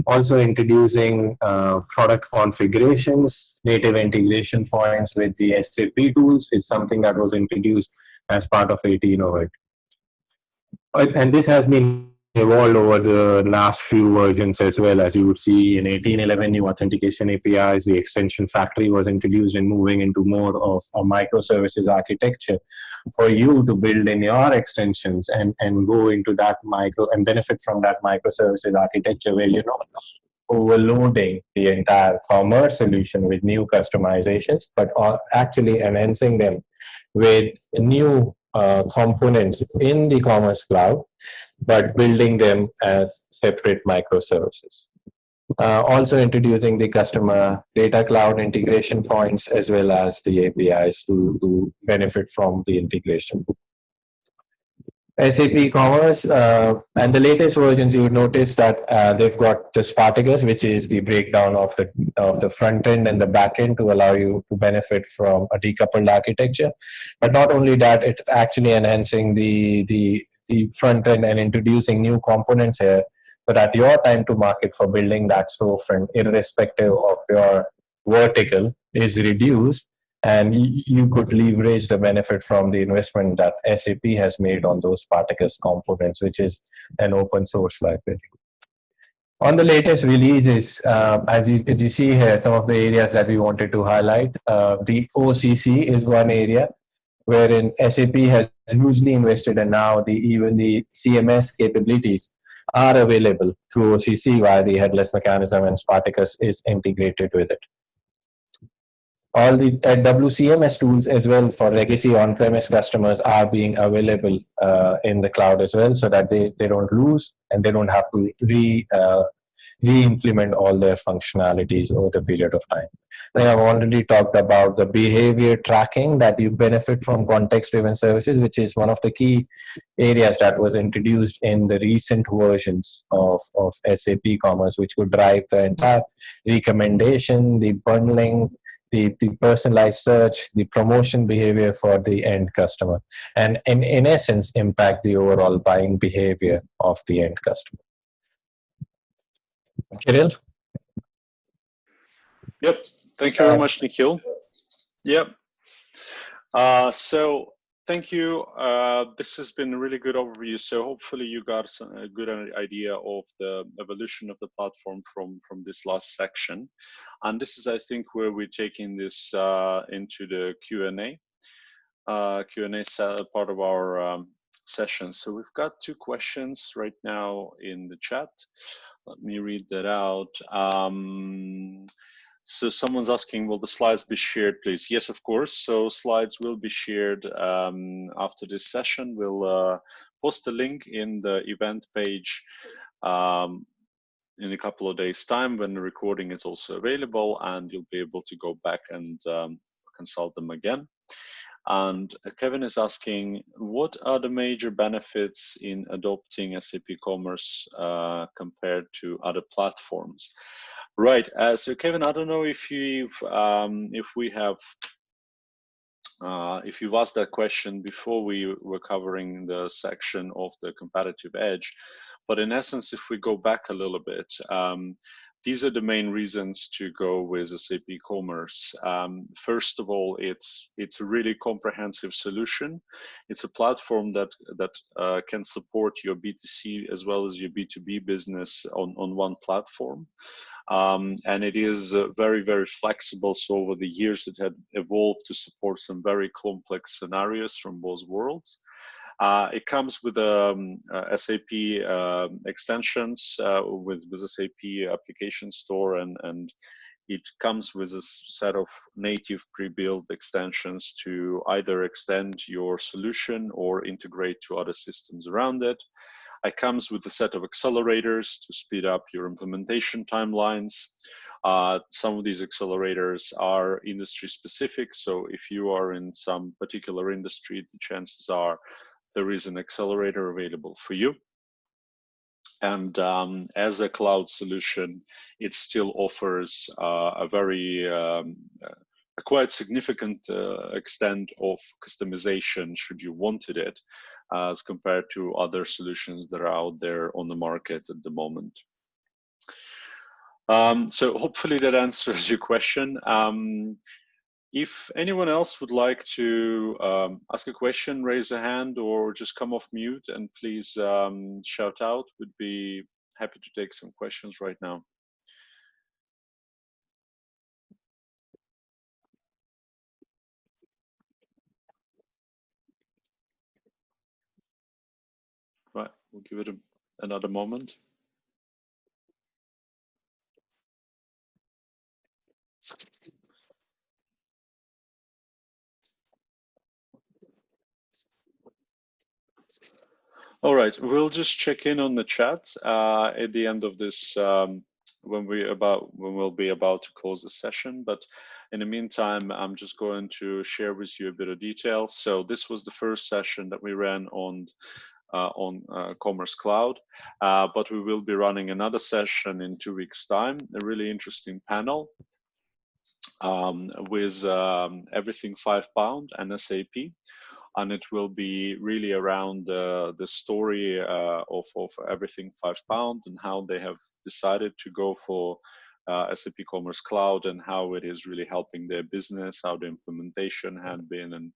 Also introducing product configurations, native integration points with the SAP tools is something that was introduced as part of 1808. And this has been evolved over the last few versions as well. As you would see in 1811, new authentication APIs, the extension factory was introduced and moving into more of a microservices architecture for you to build in your extensions and go into that micro and benefit from that microservices architecture where you're not overloading the entire commerce solution with new customizations, but are actually enhancing them with new components in the Commerce Cloud, but building them as separate microservices. Also introducing the customer data cloud integration points as well as the APIs to benefit from the integration. SAP Commerce and the latest versions, you would notice that they've got the Spartacus, which is the breakdown of the front end and the back end to allow you to benefit from a decoupled architecture. But not only that, it's actually enhancing the front end and introducing new components here, so that your time to market for building that storefront, irrespective of your vertical, is reduced, and you could leverage the benefit from the investment that SAP has made on those Spartacus components, which is an open source library. On the latest releases, as you see here, some of the areas that we wanted to highlight, the OCC is one area. wherein SAP has hugely invested, and now even the CMS capabilities are available through OCC via the headless mechanism, and Spartacus is integrated with it. All the WCMS tools as well for legacy on-premise customers are being available in the cloud as well, so that they don't lose and they don't have to re-implement all their functionalities over the period of time. I have already talked about the behavior tracking that you benefit from context-driven services, which is one of the key areas that was introduced in the recent versions of SAP Commerce, which could drive the entire recommendation, the bundling, the personalized search, the promotion behavior for the end customer, and in essence, impact the overall buying behavior of the end customer. Kirill? Yep. Thank you very much, Nikhil. Yep. So thank you. This has been a really good overview. So hopefully you got a good idea of the evolution of the platform from this last section. And this is, I think, where we're taking this into the Q&A part of our session. So we've got 2 questions right now in the chat. Let me read that out. So someone's asking, will the slides be shared, please? Yes, of course. So slides will be shared after this session. We'll post a link in the event page in a couple of days' time when the recording is also available, and you'll be able to go back and consult them again. And Kevin is asking, what are the major benefits in adopting SAP Commerce compared to other platforms? Right. So Kevin, I don't know if you've asked that question before we were covering the section of the competitive edge, but in essence, if we go back a little bit, these are the main reasons to go with SAP Commerce. First of all, it's a really comprehensive solution. It's a platform that can support your B2C as well as your B2B business on one platform. And it is very, very flexible. So over the years, it had evolved to support some very complex scenarios from both worlds. It comes with SAP extensions with SAP Application Store, and it comes with a set of native pre-built extensions to either extend your solution or integrate to other systems around it. It comes with a set of accelerators to speed up your implementation timelines. Some of these accelerators are industry specific. So if you are in some particular industry, the chances are there is an accelerator available for you. And as a cloud solution, it still offers a quite significant extent of customization should you wanted it, as compared to other solutions that are out there on the market at the moment. So hopefully that answers your question. If anyone else would like to ask a question, raise a hand or just come off mute and please shout out. We'd be happy to take some questions right now. Right, we'll give it another moment. All right, we'll just check in on the chat at the end of this when we'll be about to close the session. But in the meantime, I'm just going to share with you a bit of detail. So this was the first session that we ran on Commerce Cloud, but we will be running another session in 2 weeks' time. A really interesting panel with Everything5Pounds and SAP. And it will be really around the story of Everything5Pounds and how they have decided to go for SAP Commerce Cloud and how it is really helping their business, how the implementation had been, and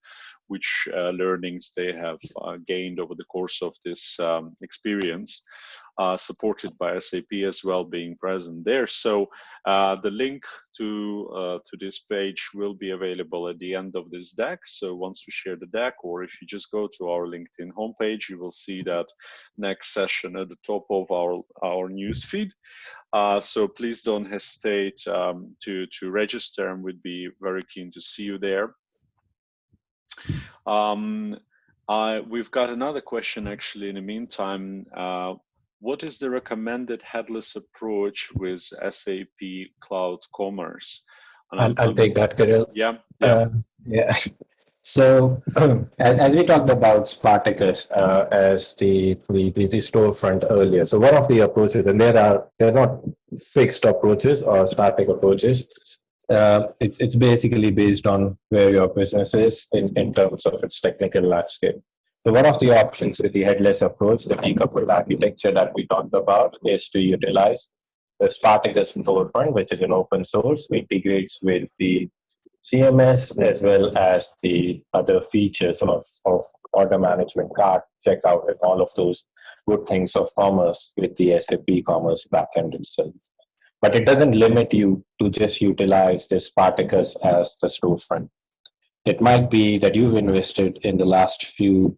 which learnings they have gained over the course of this experience, supported by SAP as well being present there. So the link to this page will be available at the end of this deck. So once we share the deck, or if you just go to our LinkedIn homepage, you will see that next session at the top of our news feed. So please don't hesitate to register, and we'd be very keen to see you there. We've got another question actually in the meantime. What is the recommended headless approach with SAP Cloud Commerce? And I'll take that, Kirill. Yeah. Yeah. So as we talked about Spartacus as the storefront earlier, so one of the approaches, and they're not fixed approaches or static approaches. It's basically based on where your business is in terms of its technical landscape. So one of the options with the headless approach, the decoupled architecture that we talked about, is to utilize the Spartacus storefront, which is an open source, integrates with the CMS as well as the other features of order management, cart, checkout, and all of those good things of commerce with the SAP Commerce backend itself. But it doesn't limit you to just utilize the Spartacus as the storefront. It might be that you've invested in the last few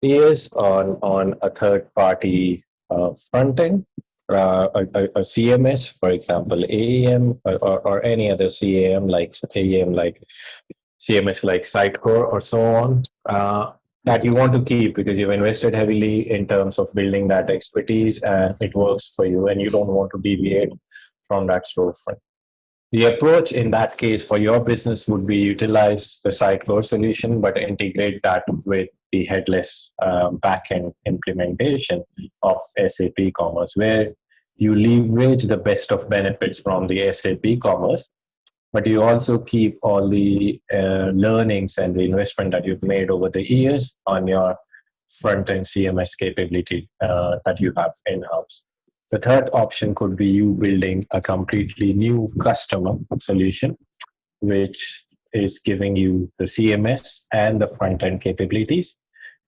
years on a third-party front end, a CMS, for example, AEM or any other CAM like AEM, like CMS like Sitecore or so on, that you want to keep because you've invested heavily in terms of building that expertise and it works for you and you don't want to deviate from that storefront. The approach in that case for your business would be utilize the Sitecore solution, but integrate that with the headless backend implementation of SAP Commerce, where you leverage the best of benefits from the SAP Commerce, but you also keep all the learnings and the investment that you've made over the years on your front-end CMS capability that you have in-house. The third option could be you building a completely new customer solution, which is giving you the CMS and the front-end capabilities,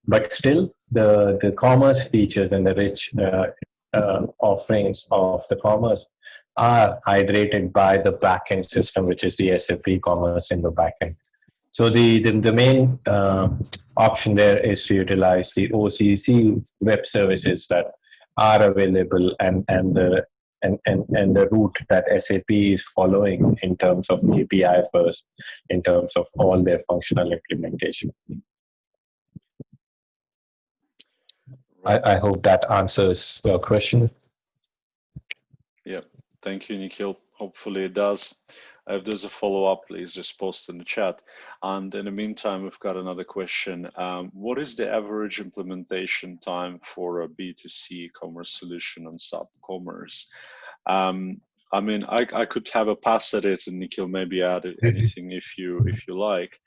but still the commerce features and the rich offerings of the commerce are hydrated by the backend system, which is the SAP Commerce in the backend. So the main option there is to utilize the OCC web services that are available and the route that SAP is following in terms of API first, in terms of all their functional implementation. I hope that answers your question. Yeah, thank you, Nikhil. Hopefully it does. If there's a follow-up, please just post in the chat. And in the meantime, we've got another question. What is the average implementation time for a B2C commerce solution on SAP Commerce? I mean, I could have a pass at it, and Nikhil maybe add anything if you like.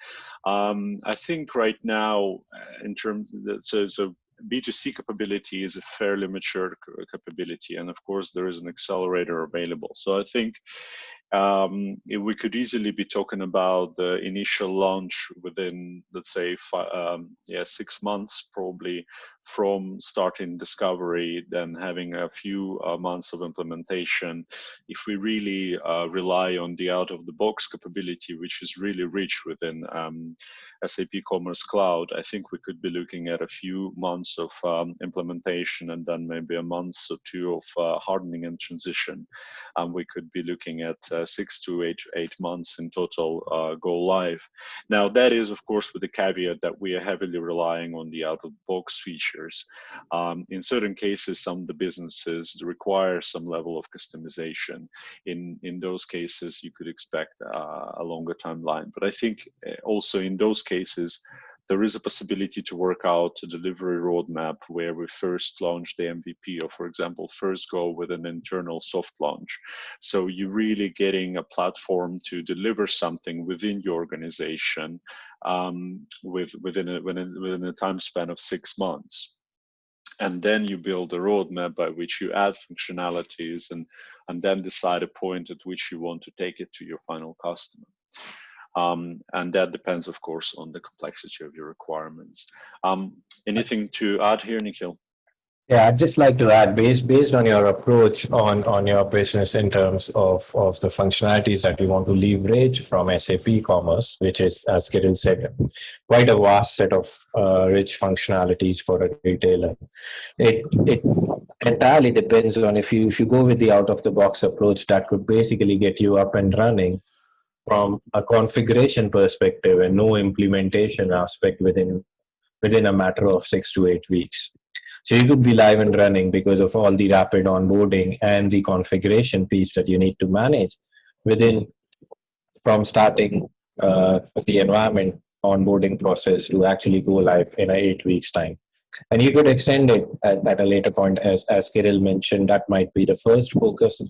I think right now, in terms of the, so B2C capability is a fairly mature capability, and of course there is an accelerator available. So I think we could easily be talking about the initial launch within, let's say, 6 months probably from starting discovery, then having a few months of implementation. If we really rely on the out-of-the-box capability, which is really rich within SAP Commerce Cloud, I think we could be looking at a few months of implementation and then maybe a month or two of hardening and transition. We could be looking at 6 to 8 months in total go live. Now that is of course with the caveat that we are heavily relying on the out-of-the-box features. In certain cases, some of the businesses require some level of customization. In those cases, you could expect a longer timeline. But I think also in those cases, there is a possibility to work out a delivery roadmap where we first launch the MVP, or for example, first go with an internal soft launch. So you're really getting a platform to deliver something within your organization within a time span of 6 months. And then you build a roadmap by which you add functionalities and then decide a point at which you want to take it to your final customer. And that depends, of course, on the complexity of your requirements. Anything to add here, Nikhil? Yeah, I'd just like to add, based on your approach on your business in terms of the functionalities that you want to leverage from SAP Commerce, which is, as Kirill said, quite a vast set of rich functionalities for a retailer. It entirely depends on if you go with the out of the box approach that could basically get you up and running from a configuration perspective and no implementation aspect within a matter of 6 to 8 weeks. So you could be live and running because of all the rapid onboarding and the configuration piece that you need to manage within from starting the environment onboarding process to actually go live in 8 weeks time. And you could extend it at a later point, as Kirill mentioned, that might be the first focus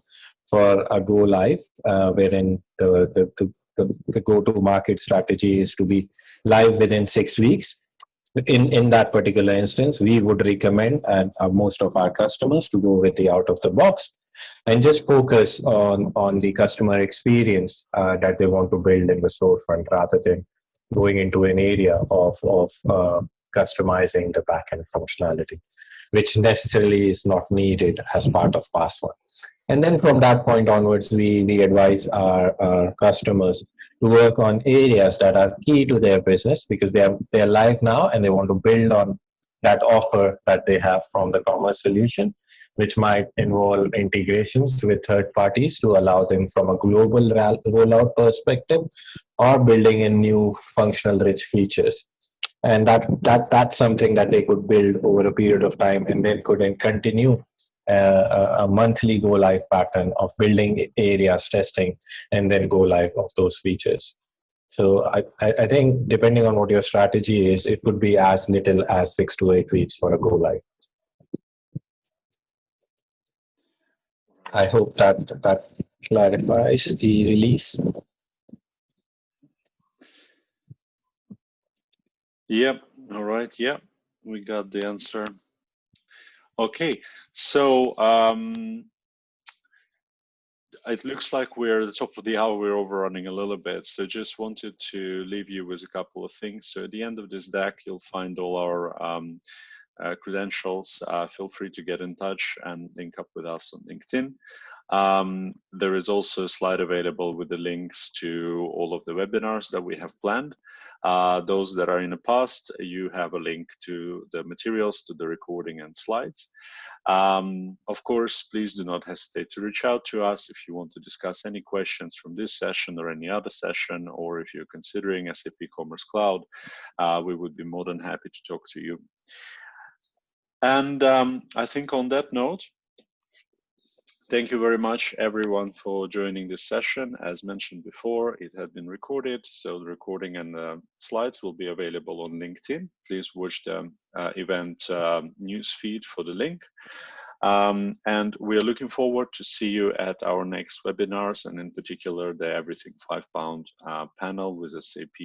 for a go live, wherein the go-to-market strategy is to be live within 6 weeks. In that particular instance, we would recommend and most of our customers to go with the out of the box and just focus on the customer experience that they want to build in the storefront rather than going into an area of customizing the backend functionality, which necessarily is not needed as part of Pass One. And then from that point onwards, we advise our customers to work on areas that are key to their business because they're live now and they want to build on that offer that they have from the commerce solution, which might involve integrations with third parties to allow them from a global rollout perspective or building in new functional rich features. And that's something that they could build over a period of time and then could continue a monthly go live pattern of building areas, testing, and then go live of those features. So I think depending on what your strategy is, it could be as little as 6 to 8 weeks for a go live. I hope that clarifies the release. Yep. All right. Yep. We got the answer. Okay. So it looks like we're at the top of the hour. We're overrunning a little bit. So just wanted to leave you with a couple of things. So at the end of this deck, you'll find all our credentials. Feel free to get in touch and link up with us on LinkedIn. There is also a slide available with the links to all of the webinars that we have planned. Those that are in the past, you have a link to the materials, to the recording and slides. Of course, please do not hesitate to reach out to us if you want to discuss any questions from this session or any other session, or if you're considering SAP Commerce Cloud, we would be more than happy to talk to you. And I think on that note, thank you very much, everyone, for joining this session. As mentioned before, it had been recorded, so the recording and the slides will be available on LinkedIn. Please watch the event news feed for the link. And we are looking forward to see you at our next webinars, and in particular the Everything £5 panel with SAP,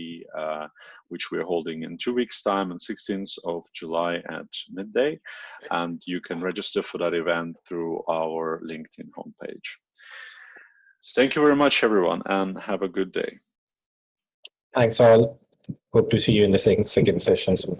which we're holding in 2 weeks' time on 16th of July at midday. And you can register for that event through our LinkedIn homepage. Thank you very much, everyone, and have a good day. Thanks all. Hope to see you in the second session soon.